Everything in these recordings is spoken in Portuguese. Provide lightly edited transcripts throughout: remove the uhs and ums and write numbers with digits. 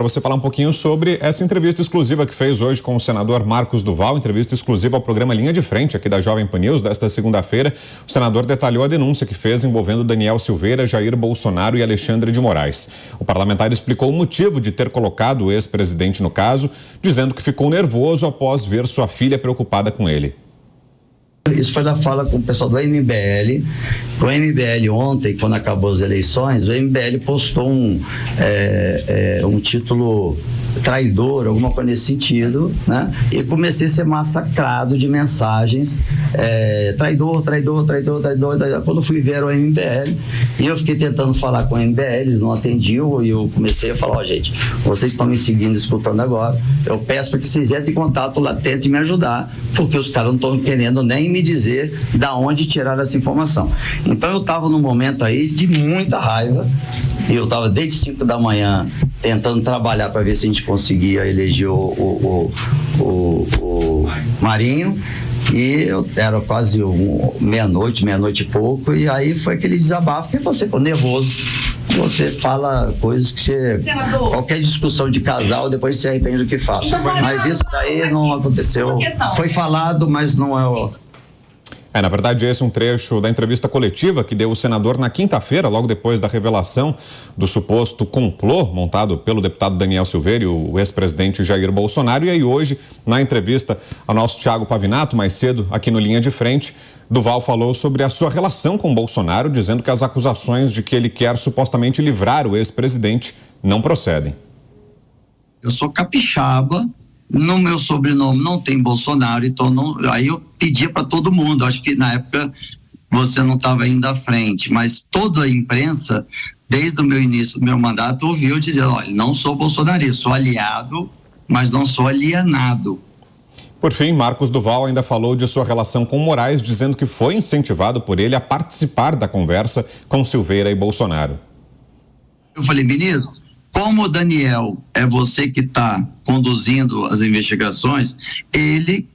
Para você falar um pouquinho sobre essa entrevista exclusiva que fez hoje com o senador Marcos Duval, entrevista exclusiva ao programa Linha de Frente aqui da Jovem Pan News desta segunda-feira. O senador detalhou a denúncia que fez envolvendo Daniel Silveira, Jair Bolsonaro e Alexandre de Moraes. O parlamentar explicou o motivo de ter colocado o ex-presidente no caso, dizendo que ficou nervoso após ver sua filha preocupada com ele. Isso foi da fala com o pessoal do MBL. O MBL ontem, quando acabou as eleições, o MBL postou um título traidor, alguma coisa nesse sentido, né? E comecei a ser massacrado de mensagens, traidor. Quando fui ver o MBL, e eu fiquei tentando falar com o MBL, eles não atendiam, e eu comecei a falar, gente, vocês estão me seguindo, escutando agora, eu peço para que vocês entrem em contato lá, tentem me ajudar, porque os caras não estão querendo nem me dizer da onde tiraram essa informação. Então eu estava num momento aí de muita raiva, e eu estava desde 5 da manhã tentando trabalhar para ver se a gente conseguia eleger o Marinho, e eu era quase meia-noite e pouco, e aí foi aquele desabafo, que você ficou nervoso, você fala coisas que você... Senador, qualquer discussão de casal, depois você arrepende do que fala. Então, mas isso daí não aconteceu. Foi falado, mas não é... Na verdade, esse é um trecho da entrevista coletiva que deu o senador na quinta-feira, logo depois da revelação do suposto complô montado pelo deputado Daniel Silveira e o ex-presidente Jair Bolsonaro. E aí hoje, na entrevista ao nosso Thiago Pavinato, mais cedo, aqui no Linha de Frente, Duval falou sobre a sua relação com Bolsonaro, dizendo que as acusações de que ele quer supostamente livrar o ex-presidente não procedem. Eu sou capixaba. No meu sobrenome não tem Bolsonaro, então aí eu pedia para todo mundo, acho que na época você não estava ainda à frente, mas toda a imprensa, desde o meu início do meu mandato, ouviu dizer, olha, não sou bolsonarista, sou aliado, mas não sou alienado. Por fim, Marcos Duval ainda falou de sua relação com Moraes, dizendo que foi incentivado por ele a participar da conversa com Silveira e Bolsonaro. Eu falei, ministro, como o Daniel é você que está conduzindo as investigações, ele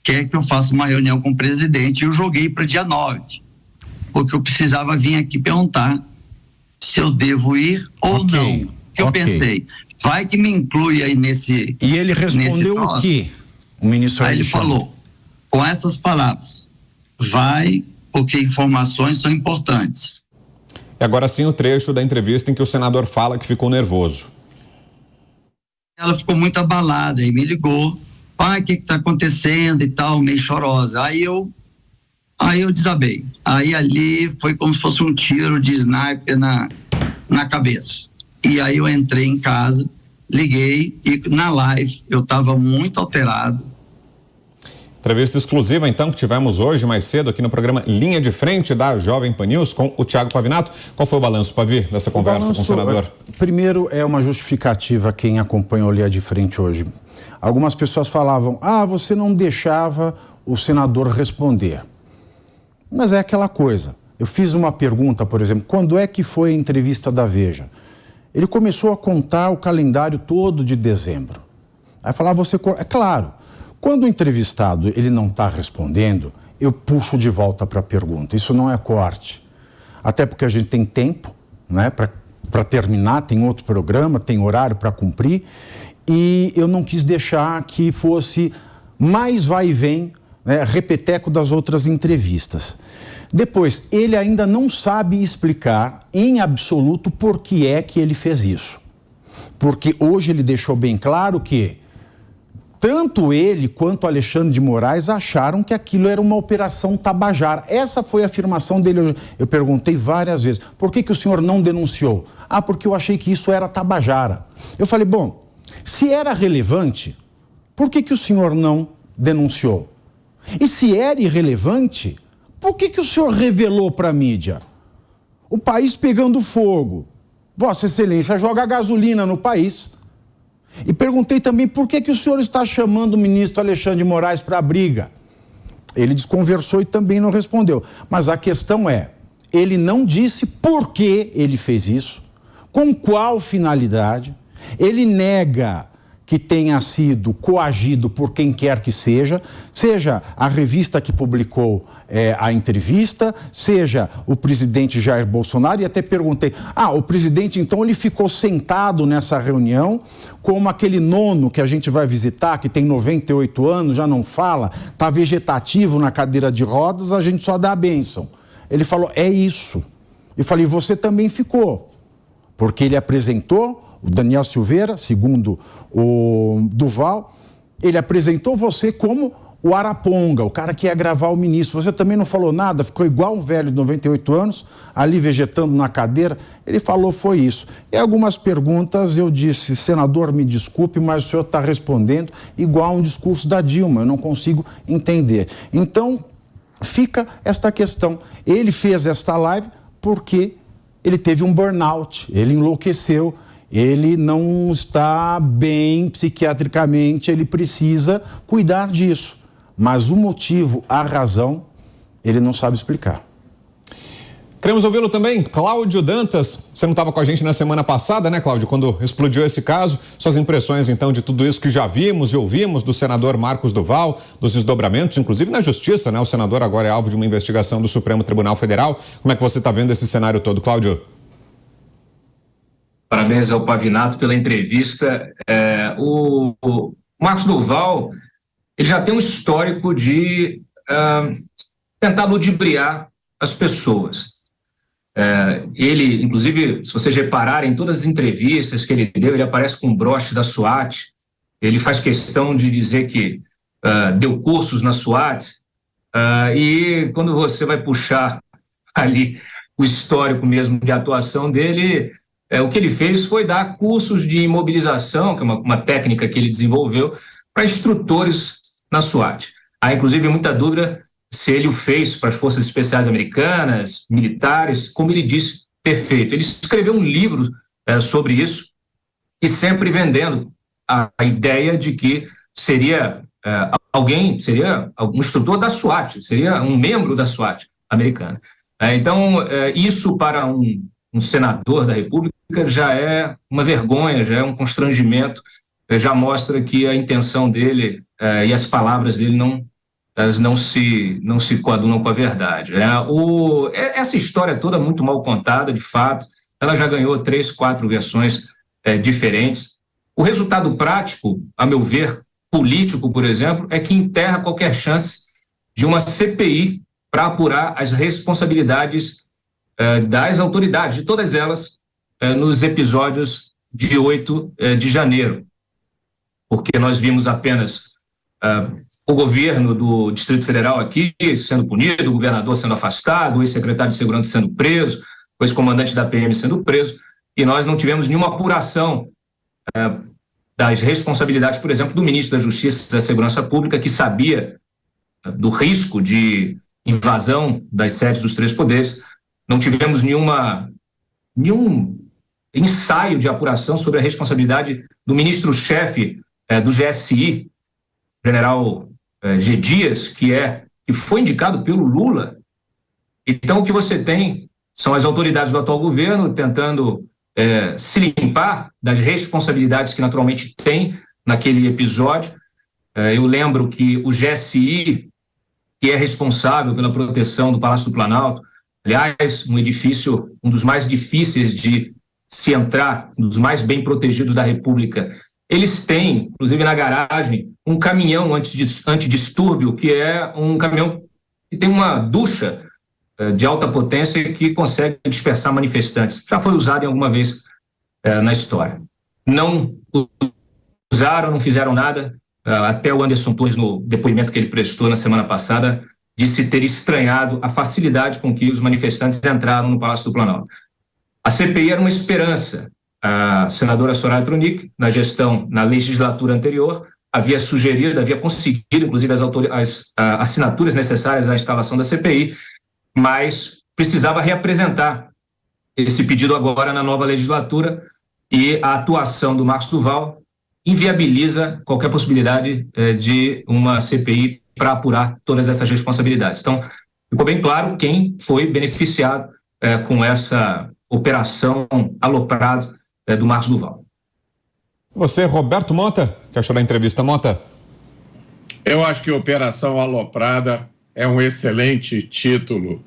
quer que eu faça uma reunião com o presidente e eu joguei para dia 9, porque eu precisava vir aqui perguntar se eu devo ir ou não. Eu pensei, vai que me inclui aí nesse... E ele respondeu o quê? O ministro aí ele falou, com essas palavras, vai porque informações são importantes. E agora sim o trecho da entrevista em que o senador fala que ficou nervoso. Ela ficou muito abalada e me ligou. Pai, o que está acontecendo e tal, meio chorosa. Aí eu desabei. Aí ali foi como se fosse um tiro de sniper na cabeça. E aí eu entrei em casa, liguei e na live eu estava muito alterado. Entrevista exclusiva, então, que tivemos hoje, mais cedo, aqui no programa Linha de Frente da Jovem Pan News, com o Thiago Pavinato. Qual foi o balanço, Pavi, dessa conversa com o senador? Primeiro, é uma justificativa quem acompanhou Linha de Frente hoje. Algumas pessoas falavam, você não deixava o senador responder. Mas é aquela coisa. Eu fiz uma pergunta, por exemplo, quando é que foi a entrevista da Veja? Ele começou a contar o calendário todo de dezembro. Aí falava, é claro... Quando o entrevistado ele não está respondendo, eu puxo de volta para a pergunta. Isso não é corte. Até porque a gente tem tempo, né, para terminar, tem outro programa, tem horário para cumprir. E eu não quis deixar que fosse mais vai e vem, né, repeteco das outras entrevistas. Depois, ele ainda não sabe explicar em absoluto por que é que ele fez isso. Porque hoje ele deixou bem claro que tanto ele quanto Alexandre de Moraes acharam que aquilo era uma operação Tabajara. Essa foi a afirmação dele. Eu perguntei várias vezes, por que o senhor não denunciou? Porque eu achei que isso era Tabajara. Eu falei, bom, se era relevante, por que o senhor não denunciou? E se era irrelevante, por que o senhor revelou para a mídia? O país pegando fogo. Vossa Excelência joga gasolina no país. E perguntei também por que o senhor está chamando o ministro Alexandre de Moraes para a briga. Ele desconversou e também não respondeu. Mas a questão é, ele não disse por que ele fez isso, com qual finalidade. Ele nega que tenha sido coagido por quem quer que seja a revista que publicou a entrevista, seja o presidente Jair Bolsonaro, e até perguntei, o presidente então ele ficou sentado nessa reunião como aquele nono que a gente vai visitar, que tem 98 anos, já não fala, está vegetativo na cadeira de rodas, a gente só dá a bênção. Ele falou, é isso. Eu falei, você também ficou, porque ele apresentou, o Daniel Silveira, segundo o Duval, ele apresentou você como o Araponga, o cara que ia gravar o ministro. Você também não falou nada, ficou igual um velho de 98 anos, ali vegetando na cadeira. Ele falou, foi isso. E algumas perguntas eu disse, senador, me desculpe, mas o senhor está respondendo igual a um discurso da Dilma, eu não consigo entender. Então, fica esta questão. Ele fez esta live porque ele teve um burnout, ele enlouqueceu, ele não está bem psiquiatricamente, ele precisa cuidar disso. Mas o motivo, a razão, ele não sabe explicar. Queremos ouvi-lo também, Cláudio Dantas. Você não estava com a gente na semana passada, né, Cláudio, quando explodiu esse caso. Suas impressões, então, de tudo isso que já vimos e ouvimos do senador Marcos Duval, dos desdobramentos, inclusive na Justiça, né? O senador agora é alvo de uma investigação do Supremo Tribunal Federal. Como é que você está vendo esse cenário todo, Cláudio? Parabéns ao Pavinato pela entrevista. O Marcos Duval, ele já tem um histórico de tentar ludibriar as pessoas. Ele, inclusive, se vocês repararem, em todas as entrevistas que ele deu, ele aparece com um broche da SWAT, ele faz questão de dizer que deu cursos na SWAT, e quando você vai puxar ali o histórico mesmo de atuação dele, o que ele fez foi dar cursos de imobilização, que é uma técnica que ele desenvolveu, para instrutores na SWAT. Há, inclusive, muita dúvida se ele o fez para as Forças Especiais Americanas, militares, como ele disse ter feito. Ele escreveu um livro sobre isso e sempre vendendo a ideia de que seria seria um instrutor da SWAT, seria um membro da SWAT americana. Então, isso para um senador da República já é uma vergonha, já é um constrangimento, já mostra que a intenção dele e as palavras dele não se coadunam com a verdade. Essa história toda muito mal contada, de fato, ela já ganhou 3, 4 versões diferentes. O resultado prático, a meu ver, político, por exemplo, é que enterra qualquer chance de uma CPI para apurar as responsabilidades das autoridades, de todas elas, nos episódios de 8 de janeiro, porque nós vimos apenas o governo do Distrito Federal aqui sendo punido, o governador sendo afastado, o ex-secretário de Segurança sendo preso, o ex-comandante da PM sendo preso, e nós não tivemos nenhuma apuração das responsabilidades, por exemplo, do ministro da Justiça e da Segurança Pública, que sabia do risco de invasão das sedes dos 3 poderes. Não tivemos nenhum ensaio de apuração sobre a responsabilidade do ministro-chefe do GSI, general G. Dias, que foi indicado pelo Lula. Então, o que você tem são as autoridades do atual governo tentando se limpar das responsabilidades que naturalmente tem naquele episódio. Eu lembro que o GSI, que é responsável pela proteção do Palácio do Planalto, aliás, um edifício, um dos mais difíceis de se entrar, um dos mais bem protegidos da República, eles têm, inclusive na garagem, um caminhão antidistúrbio, que é um caminhão que tem uma ducha de alta potência que consegue dispersar manifestantes. Já foi usado em alguma vez na história. Não usaram, não fizeram nada. Até o Anderson Torres, no depoimento que ele prestou na semana passada, disse ter estranhado a facilidade com que os manifestantes entraram no Palácio do Planalto. A CPI era uma esperança. A senadora Soraya Tronic, na legislatura anterior, havia conseguido, inclusive, as assinaturas necessárias à instalação da CPI, mas precisava reapresentar esse pedido agora na nova legislatura, e a atuação do Marcos Duval inviabiliza qualquer possibilidade de uma CPI para apurar todas essas responsabilidades. Então, ficou bem claro quem foi beneficiado com essa operação aloprada do Marcos Duval. Você, Roberto Mota, que achou da entrevista, Mota? Eu acho que Operação Aloprada é um excelente título.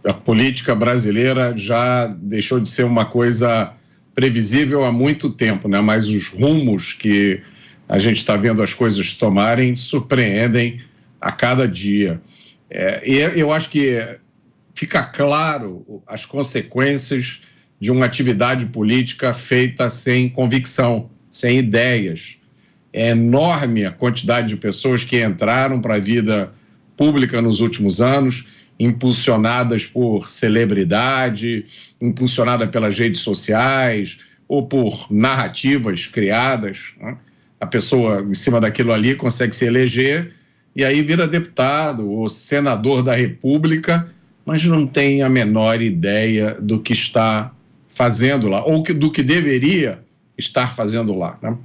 A política brasileira já deixou de ser uma coisa previsível há muito tempo, né? Mas os rumos que a gente está vendo as coisas tomarem surpreendem a cada dia. E eu acho que fica claro as consequências de uma atividade política feita sem convicção, sem ideias. É enorme a quantidade de pessoas que entraram para a vida pública nos últimos anos, impulsionadas por celebridade, impulsionada pelas redes sociais ou por narrativas criadas, né? A pessoa, em cima daquilo ali, consegue se eleger e aí vira deputado ou senador da República, mas não tem a menor ideia do que está fazendo lá, ou do que deveria estar fazendo lá, né?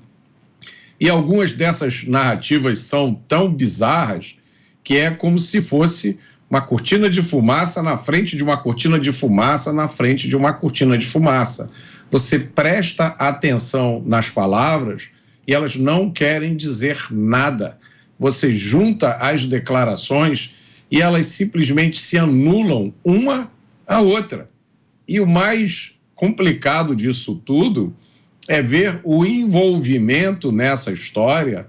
E algumas dessas narrativas são tão bizarras que é como se fosse uma cortina de fumaça na frente de uma cortina de fumaça na frente de uma cortina de fumaça. Você presta atenção nas palavras e elas não querem dizer nada. Você junta as declarações e elas simplesmente se anulam uma à outra. E o mais complicado disso tudo é ver o envolvimento nessa história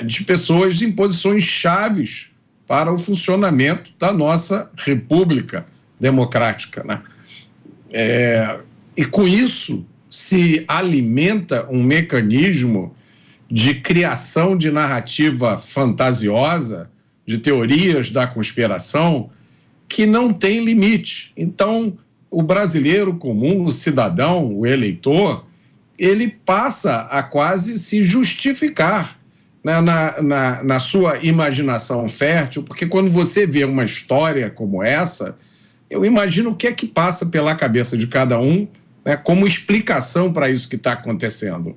de pessoas em posições chaves para o funcionamento da nossa República Democrática, né? E com isso se alimenta um mecanismo de criação de narrativa fantasiosa, de teorias da conspiração, que não tem limite. Então, o brasileiro comum, o cidadão, o eleitor, ele passa a quase se justificar, né, na sua imaginação fértil, porque quando você vê uma história como essa, eu imagino o que é que passa pela cabeça de cada um, né, como explicação para isso que está acontecendo.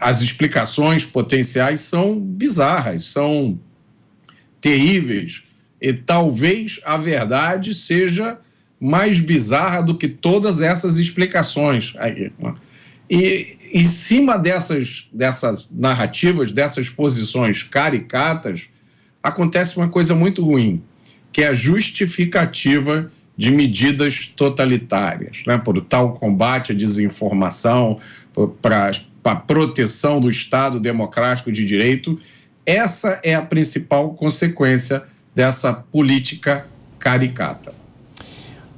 As explicações potenciais são bizarras, são terríveis, e talvez a verdade seja mais bizarra do que todas essas explicações aí, né? E em cima dessas narrativas, dessas posições caricatas, acontece uma coisa muito ruim, que é a justificativa de medidas totalitárias, né? Por tal combate à desinformação, para a proteção do Estado democrático de direito. Essa é a principal consequência dessa política caricata.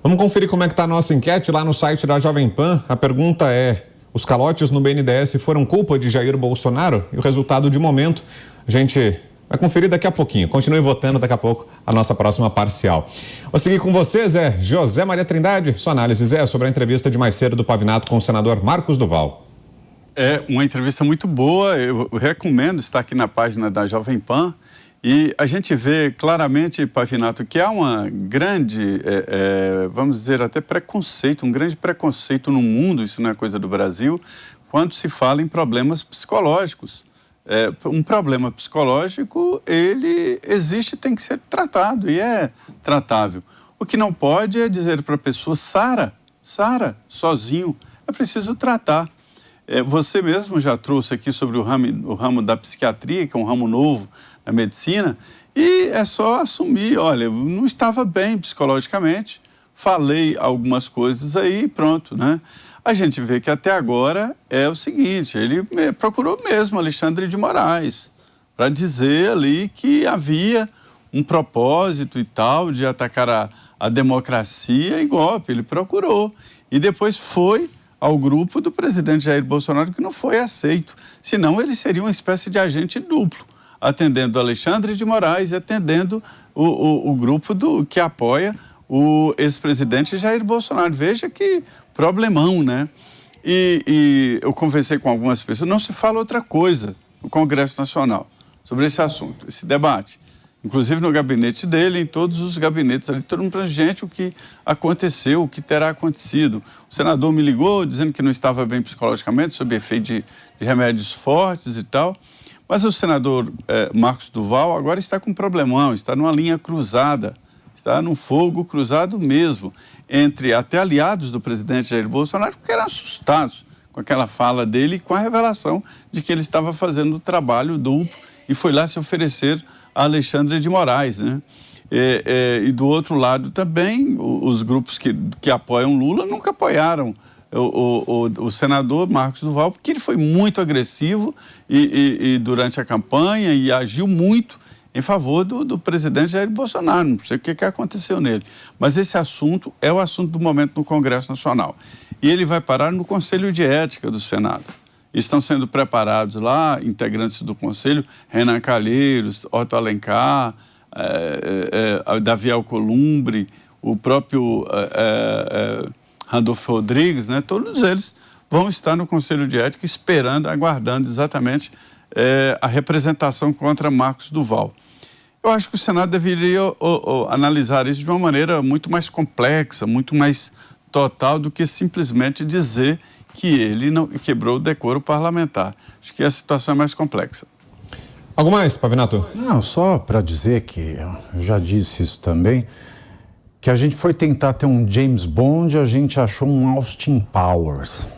Vamos conferir como é que está a nossa enquete lá no site da Jovem Pan. A pergunta é: os calotes no BNDES foram culpa de Jair Bolsonaro? E o resultado de momento a gente vai conferir daqui a pouquinho. Continue votando daqui a pouco a nossa próxima parcial. Vou seguir com vocês, José Maria Trindade. Sua análise, Zé, sobre a entrevista de mais cedo do Pavinato com o senador Marcos Duval. É uma entrevista muito boa, eu recomendo estar aqui na página da Jovem Pan. E a gente vê claramente, Pavinato, que há uma grande, vamos dizer até preconceito, um grande preconceito no mundo, isso não é coisa do Brasil, quando se fala em problemas psicológicos. Um problema psicológico, ele existe, tem que ser tratado e é tratável. O que não pode é dizer para a pessoa, Sara, sozinho, é preciso tratar. Você mesmo já trouxe aqui sobre o ramo da psiquiatria, que é um ramo novo na medicina, e é só assumir, olha, eu não estava bem psicologicamente, falei algumas coisas aí, pronto, né? A gente vê que até agora é o seguinte, ele procurou mesmo Alexandre de Moraes para dizer ali que havia um propósito e tal de atacar a democracia e golpe, ele procurou. E depois foi ao grupo do presidente Jair Bolsonaro, que não foi aceito, senão ele seria uma espécie de agente duplo, atendendo Alexandre de Moraes e atendendo o grupo que apoia o ex-presidente Jair Bolsonaro. Veja que problemão, né? E eu conversei com algumas pessoas, não se fala outra coisa no Congresso Nacional sobre esse assunto, esse debate. Inclusive no gabinete dele, em todos os gabinetes ali, todo mundo para gente o que aconteceu, o que terá acontecido. O senador me ligou dizendo que não estava bem psicologicamente, sob efeito de remédios fortes e tal. Mas o senador Marcos Duval agora está com um problemão, está numa linha cruzada, está num fogo cruzado mesmo, entre até aliados do presidente Jair Bolsonaro, que eram assustados com aquela fala dele e com a revelação de que ele estava fazendo o trabalho duplo e foi lá se oferecer a Alexandre de Moraes, né? E do outro lado também, os grupos que apoiam Lula nunca apoiaram o senador Marcos Duval, porque ele foi muito agressivo e durante a campanha e agiu muito em favor do presidente Jair Bolsonaro. Não sei o que aconteceu nele. Mas esse assunto é o assunto do momento no Congresso Nacional. E ele vai parar no Conselho de Ética do Senado. Estão sendo preparados lá integrantes do Conselho, Renan Calheiros, Otto Alencar, Davi Alcolumbre, o próprio Randolfo Rodrigues, né? Todos eles vão estar no Conselho de Ética esperando, aguardando exatamente a representação contra Marcos Duval. Eu acho que o Senado deveria analisar isso de uma maneira muito mais complexa, muito mais total do que simplesmente dizer que ele não quebrou o decoro parlamentar. Acho que a situação é mais complexa. Algo mais, Pavinato? Não, só para dizer que, eu já disse isso também, que a gente foi tentar ter um James Bond, a gente achou um Austin Powers.